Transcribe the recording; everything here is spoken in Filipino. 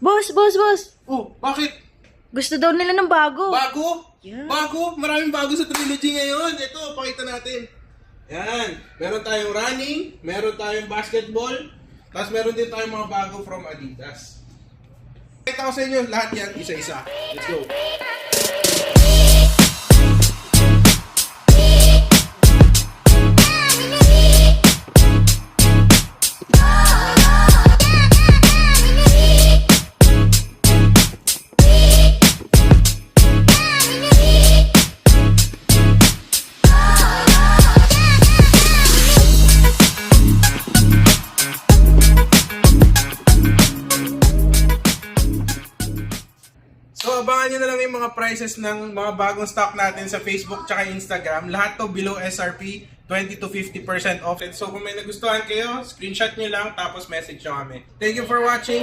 Boss. Oh, bakit? Gusto daw nila ng bago. Bago? Yeah. Bago? Maraming bago sa Trilogy ngayon. Ito, pakita natin. Yan. Meron tayong running, meron tayong basketball, tapos meron din tayong mga bago from Adidas. Pakita ko sa inyo lahat yan, isa-isa. Let's go. So, abangan nyo na lang yung mga prices ng mga bagong stock natin sa Facebook tsaka Instagram. Lahat to below SRP, 20 to 50% off. So, kung may nagustuhan kayo, screenshot nyo lang tapos message nyo kami. Thank you for watching.